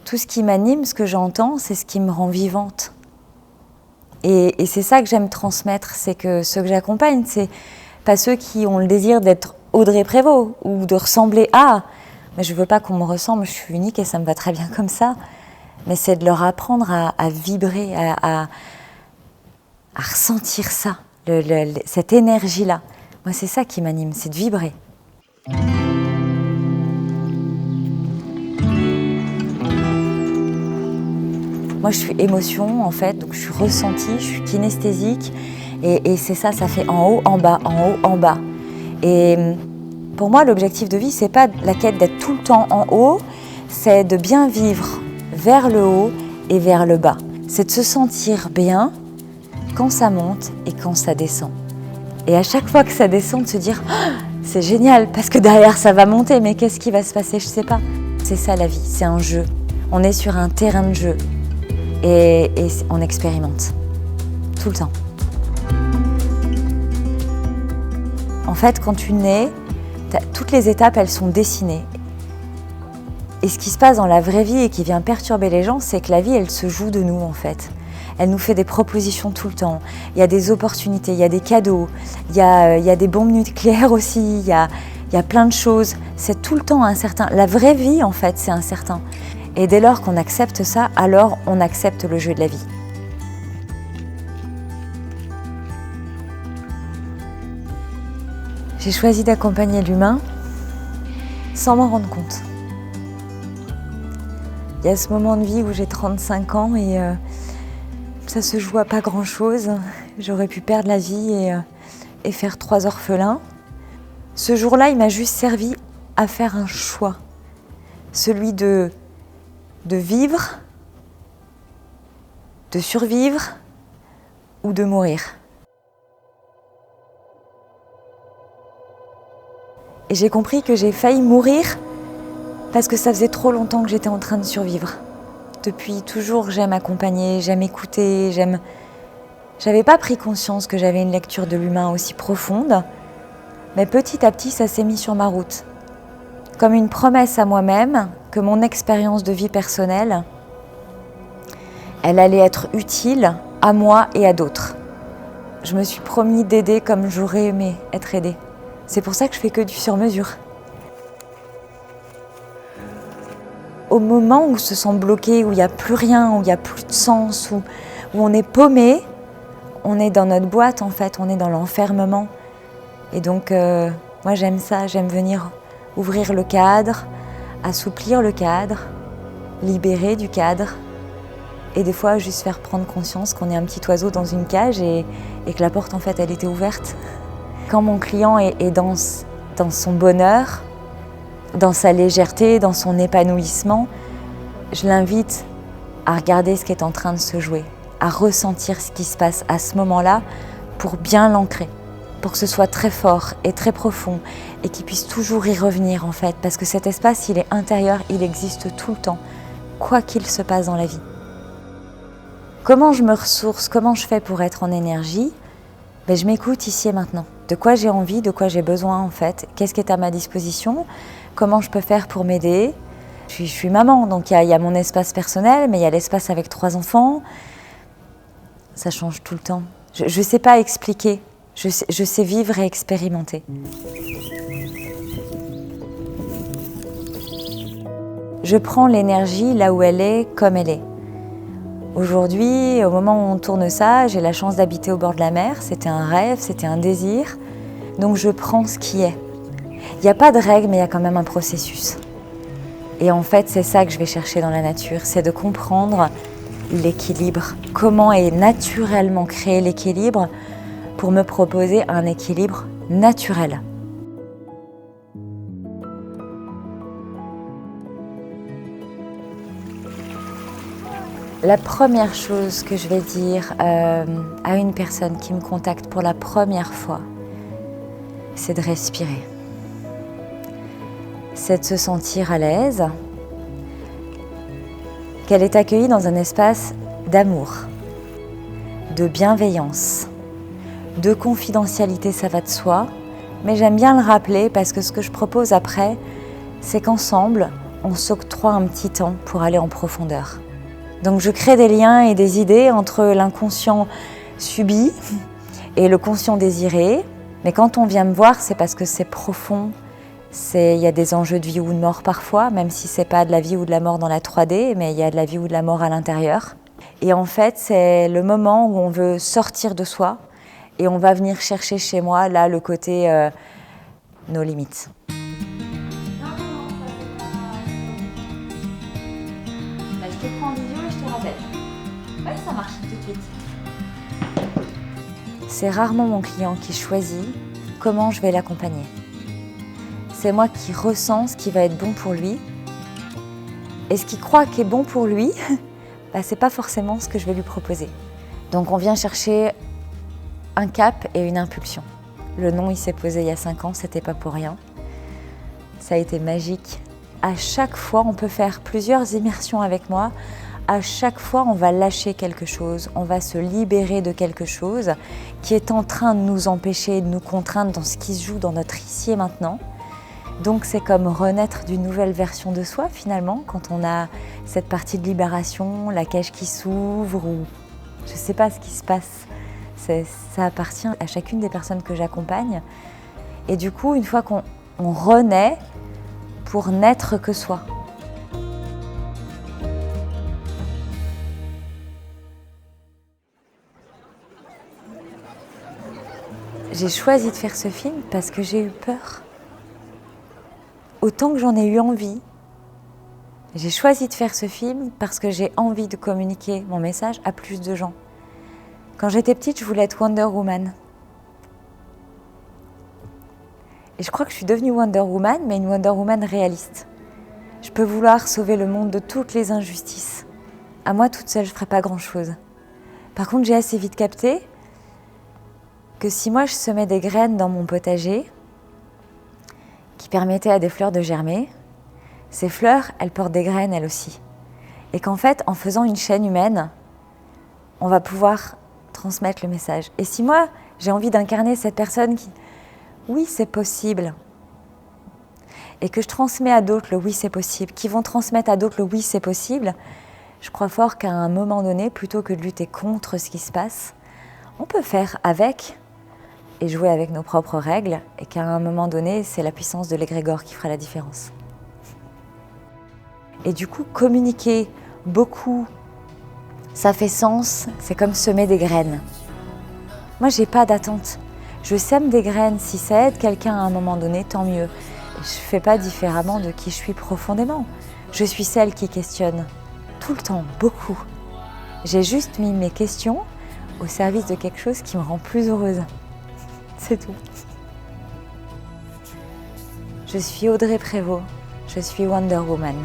Tout ce qui m'anime, ce que j'entends, c'est ce qui me rend vivante. Et c'est ça que j'aime transmettre, c'est que ceux que j'accompagne, c'est pas ceux qui ont le désir d'être Audrey Prévost ou de ressembler à. Mais je veux pas qu'on me ressemble, je suis unique et ça me va très bien comme ça. Mais c'est de leur apprendre à vibrer, à ressentir ça, cette énergie-là. Moi, c'est ça qui m'anime, c'est de vibrer. Moi, je suis émotion, en fait, donc je suis ressentie, je suis kinesthésique. Et c'est ça, ça fait en haut, en bas, en haut, en bas. Et pour moi, l'objectif de vie, c'est pas la quête d'être tout le temps en haut, c'est de bien vivre vers le haut et vers le bas. C'est de se sentir bien quand ça monte et quand ça descend. Et à chaque fois que ça descend, de se dire oh, c'est génial, parce que derrière ça va monter, mais qu'est-ce qui va se passer? Je sais pas. C'est ça la vie, c'est un jeu. On est sur un terrain de jeu et on expérimente tout le temps. En fait, quand tu nais, toutes les étapes, elles sont dessinées. Et ce qui se passe dans la vraie vie et qui vient perturber les gens, c'est que la vie, elle se joue de nous, en fait. Elle nous fait des propositions tout le temps. Il y a des opportunités, il y a des cadeaux, il y a des bombes nucléaires aussi, il y a plein de choses. C'est tout le temps incertain. La vraie vie, en fait, c'est incertain. Et dès lors qu'on accepte ça, alors on accepte le jeu de la vie. J'ai choisi d'accompagner l'humain sans m'en rendre compte. Il y a ce moment de vie où j'ai 35 ans et ça se joue à pas grand-chose. J'aurais pu perdre la vie et faire 3 orphelins. Ce jour-là, il m'a juste servi à faire un choix. Celui de vivre, de survivre ou de mourir. Et j'ai compris que j'ai failli mourir parce que ça faisait trop longtemps que j'étais en train de survivre. Depuis toujours, j'aime accompagner, j'aime écouter, J'avais pas pris conscience que j'avais une lecture de l'humain aussi profonde, mais petit à petit, ça s'est mis sur ma route. Comme une promesse à moi-même que mon expérience de vie personnelle, elle allait être utile à moi et à d'autres. Je me suis promis d'aider comme j'aurais aimé être aidée. C'est pour ça que je fais que du sur-mesure. Au moment où on se sent bloqué, où il n'y a plus rien, où il n'y a plus de sens, où on est paumé, on est dans notre boîte en fait, on est dans l'enfermement. Et donc, moi j'aime ça, j'aime venir ouvrir le cadre, assouplir le cadre, libérer du cadre. Et des fois, juste faire prendre conscience qu'on est un petit oiseau dans une cage et que la porte en fait, elle était ouverte. Quand mon client est dans son bonheur, dans sa légèreté, dans son épanouissement, je l'invite à regarder ce qui est en train de se jouer, à ressentir ce qui se passe à ce moment-là pour bien l'ancrer, pour que ce soit très fort et très profond et qu'il puisse toujours y revenir en fait, parce que cet espace, il est intérieur, il existe tout le temps, quoi qu'il se passe dans la vie. Comment je me ressource, comment je fais pour être en énergie? Je m'écoute ici et maintenant. De quoi j'ai envie, de quoi j'ai besoin en fait, qu'est-ce qui est à ma disposition, comment je peux faire pour m'aider. Je suis maman, donc il y a mon espace personnel, mais il y a l'espace avec 3 enfants. Ça change tout le temps. Je ne sais pas expliquer, je sais vivre et expérimenter. Je prends l'énergie là où elle est, comme elle est. Aujourd'hui, au moment où on tourne ça, j'ai la chance d'habiter au bord de la mer. C'était un rêve, c'était un désir. Donc je prends ce qui est. Il n'y a pas de règle, mais il y a quand même un processus. Et en fait, c'est ça que je vais chercher dans la nature, c'est de comprendre l'équilibre. Comment est naturellement créé l'équilibre pour me proposer un équilibre naturel. La première chose que je vais dire à une personne qui me contacte pour la première fois, c'est de respirer. C'est de se sentir à l'aise, qu'elle est accueillie dans un espace d'amour, de bienveillance, de confidentialité, ça va de soi, mais j'aime bien le rappeler parce que ce que je propose après, c'est qu'ensemble, on s'octroie un petit temps pour aller en profondeur. Donc je crée des liens et des idées entre l'inconscient subi et le conscient désiré. Mais quand on vient me voir, c'est parce que c'est profond. Il y a des enjeux de vie ou de mort parfois, même si c'est pas de la vie ou de la mort dans la 3D, mais il y a de la vie ou de la mort à l'intérieur. Et en fait, c'est le moment où on veut sortir de soi et on va venir chercher chez moi, là, le côté nos limites. Je te prends en visio et je te rappelle. Oui, ça marche tout de suite. C'est rarement mon client qui choisit comment je vais l'accompagner. C'est moi qui ressens ce qui va être bon pour lui. Et ce qu'il croit qui est bon pour lui, c'est pas forcément ce que je vais lui proposer. Donc on vient chercher un cap et une impulsion. Le nom, il s'est posé il y a 5 ans, c'était pas pour rien. Ça a été magique. À chaque fois, on peut faire plusieurs immersions avec moi. À chaque fois, on va lâcher quelque chose, on va se libérer de quelque chose qui est en train de nous empêcher, de nous contraindre dans ce qui se joue dans notre ici et maintenant. Donc c'est comme renaître d'une nouvelle version de soi finalement, quand on a cette partie de libération, la cage qui s'ouvre ou je ne sais pas ce qui se passe. Ça appartient à chacune des personnes que j'accompagne. Et du coup, une fois qu'on renaît pour n'être que soi. J'ai choisi de faire ce film parce que j'ai eu peur. Autant que j'en ai eu envie. J'ai choisi de faire ce film parce que j'ai envie de communiquer mon message à plus de gens. Quand j'étais petite, je voulais être Wonder Woman. Et je crois que je suis devenue Wonder Woman, mais une Wonder Woman réaliste. Je peux vouloir sauver le monde de toutes les injustices. À moi, toute seule, je ne ferai pas grand-chose. Par contre, j'ai assez vite capté que si moi, je semais des graines dans mon potager, qui permettaient à des fleurs de germer, ces fleurs, elles portent des graines, elles aussi. Et qu'en fait, en faisant une chaîne humaine, on va pouvoir transmettre le message. Et si moi, j'ai envie d'incarner cette personne qui, oui, c'est possible, et que je transmets à d'autres le oui, c'est possible, qui vont transmettre à d'autres le oui, c'est possible, je crois fort qu'à un moment donné, plutôt que de lutter contre ce qui se passe, on peut faire avec et jouer avec nos propres règles, et qu'à un moment donné, c'est la puissance de l'égrégore qui fera la différence. Et du coup, communiquer beaucoup, ça fait sens, c'est comme semer des graines. Moi, j'ai pas d'attente. Je sème des graines, si ça aide quelqu'un à un moment donné, tant mieux. Je fais pas différemment de qui je suis profondément. Je suis celle qui questionne, tout le temps, beaucoup. J'ai juste mis mes questions au service de quelque chose qui me rend plus heureuse. C'est tout. Je suis Audrey Prévost, je suis Wonder Woman.